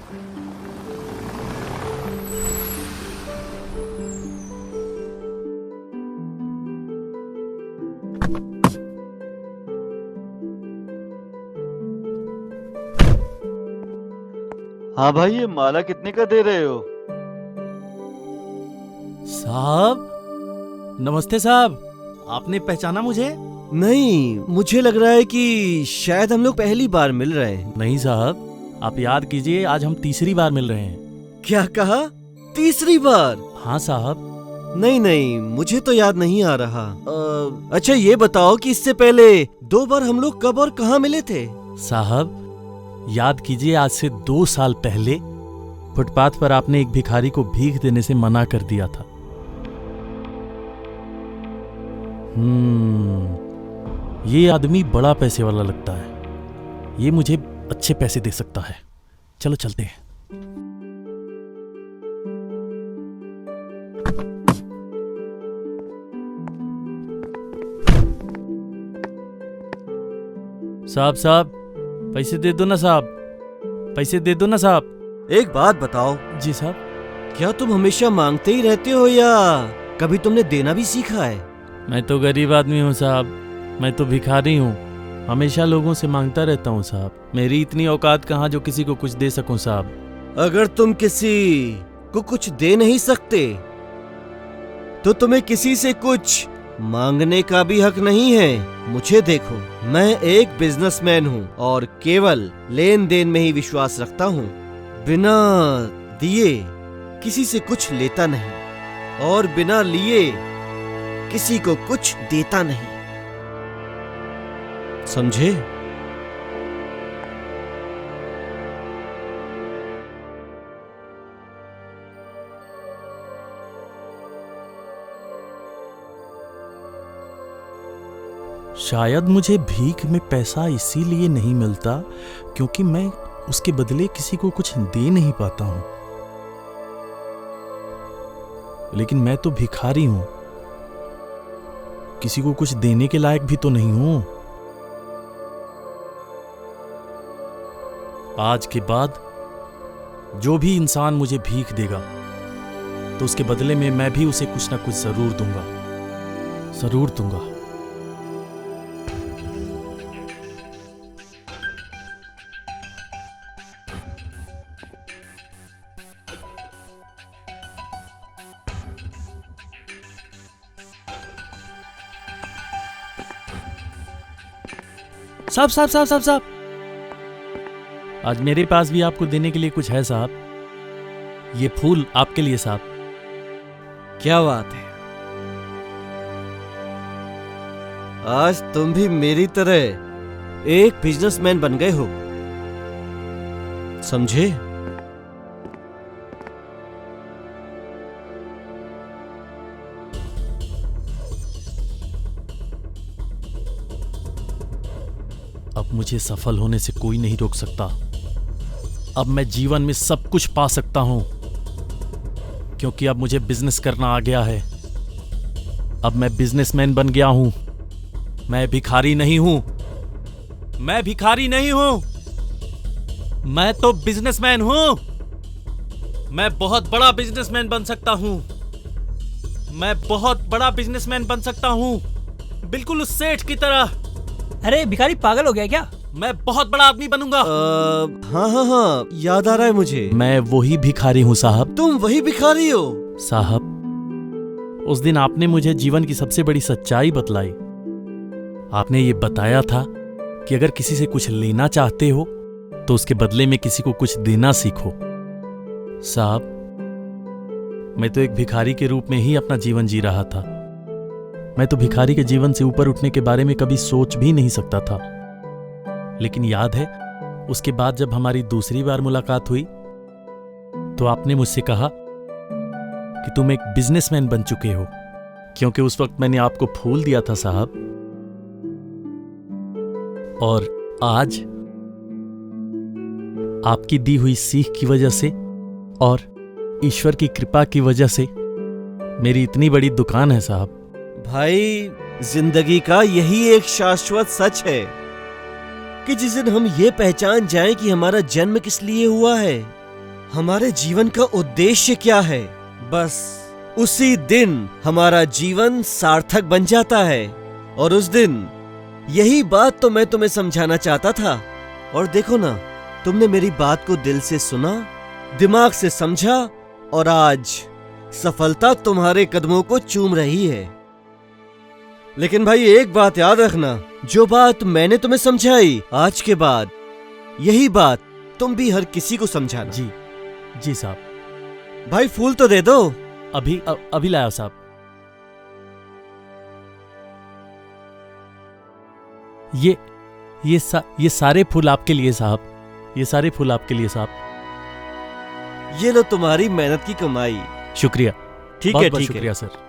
हाँ भाई, ये माला कितने का दे रहे हो? साहब, नमस्ते साहब। आपने पहचाना मुझे? नहीं, मुझे लग रहा है कि शायद हम लोग पहली बार मिल रहे हैं। नहीं साहब, आप याद कीजिए, आज हम तीसरी बार मिल रहे हैं। क्या कहा? तीसरी बार? हाँ साहब। नहीं नहीं, मुझे तो याद नहीं आ रहा। अच्छा ये बताओ कि इससे पहले 2 बार हम लोग कब और कहाँ मिले थे? साहब, याद कीजिए, आज से 2 साल पहले फुटपाथ पर आपने एक भिखारी को भीख देने से मना कर दिया था। ये आदमी बड़ा पैसे वाला लगता है। ये मुझे अच्छे पैसे दे सकता है। चलो चलते हैं। साहब, पैसे दे दो ना साहब, पैसे दे दो ना साहब। एक बात बताओ। जी साहब। क्या तुम हमेशा मांगते ही रहते हो या कभी तुमने देना भी सीखा है? मैं तो गरीब आदमी हूँ साहब, मैं तो भिखारी हूँ, हमेशा लोगों से मांगता रहता हूँ साहब। मेरी इतनी औकात कहाँ जो किसी को कुछ दे सकूं साहब। अगर तुम किसी को कुछ दे नहीं सकते तो तुम्हें किसी से कुछ मांगने का भी हक नहीं है। मुझे देखो, मैं एक बिजनेसमैन हूँ और केवल लेन देन में ही विश्वास रखता हूँ। बिना दिए किसी से कुछ लेता नहीं और बिना लिए किसी को कुछ देता नहीं, समझे? शायद मुझे भीख में पैसा इसीलिए नहीं मिलता क्योंकि मैं उसके बदले किसी को कुछ दे नहीं पाता हूं। लेकिन मैं तो भिखारी हूं, किसी को कुछ देने के लायक भी तो नहीं हूं। आज के बाद जो भी इंसान मुझे भीख देगा तो उसके बदले में मैं भी उसे कुछ ना कुछ जरूर दूंगा, जरूर दूंगा। साहब, आज मेरे पास भी आपको देने के लिए कुछ है साहब। ये फूल आपके लिए साहब। क्या बात है, आज तुम भी मेरी तरह एक बिजनेसमैन बन गए हो, समझे? अब मुझे सफल होने से कोई नहीं रोक सकता। अब मैं जीवन में सब कुछ पा सकता हूं क्योंकि अब मुझे बिजनेस करना आ गया है। अब मैं बिजनेसमैन बन गया हूं। मैं भिखारी नहीं हूं, मैं भिखारी नहीं हूं, मैं तो बिजनेसमैन हूं। मैं बहुत बड़ा बिजनेसमैन बन सकता हूं, मैं बहुत बड़ा बिजनेसमैन बन सकता हूं, बिल्कुल उस सेठ की तरह। अरे भिखारी पागल हो गया क्या? मैं बहुत बड़ा आदमी बनूंगा। हाँ, याद आ रहा है मुझे। मैं वही भिखारी हूँ साहब। तुम वही भिखारी हो? साहब, उस दिन आपने मुझे जीवन की सबसे बड़ी सच्चाई बतलाई। आपने ये बताया था कि अगर किसी से कुछ लेना चाहते हो तो उसके बदले में किसी को कुछ देना सीखो। साहब, मैं तो एक भिखारी के रूप में ही अपना जीवन जी रहा था। मैं तो भिखारी के जीवन से ऊपर उठने के बारे में कभी सोच भी नहीं सकता था। लेकिन याद है, उसके बाद जब हमारी दूसरी बार मुलाकात हुई तो आपने मुझसे कहा कि तुम एक बिजनेसमैन बन चुके हो, क्योंकि उस वक्त मैंने आपको फूल दिया था साहब। और आज आपकी दी हुई सीख की वजह से और ईश्वर की कृपा की वजह से मेरी इतनी बड़ी दुकान है साहब। भाई, जिंदगी का यही एक शाश्वत सच है कि जिस दिन हम ये पहचान जाएं कि हमारा जन्म किस लिए हुआ है हमारे जीवन का उद्देश्य क्या है, बस उसी दिन हमारा जीवन सार्थक बन जाता है। और उस दिन यही बात तो मैं तुम्हें समझाना चाहता था। और देखो ना, तुमने मेरी बात को दिल से सुना, दिमाग से समझा, और आज सफलता तुम्हारे कदमों को चूम रही है। लेकिन भाई एक बात याद रखना, जो बात मैंने तुम्हें समझाई, आज के बाद यही बात तुम भी हर किसी को समझाना। जी जी साहब। भाई फूल तो दे दो। अभी लाया साहब। ये सारे फूल आपके लिए साहब, ये सारे फूल आपके लिए साहब। ये लो तुम्हारी मेहनत की कमाई। शुक्रिया। ठीक है, बहुत बहुत ठीक है। शुक्रिया सर।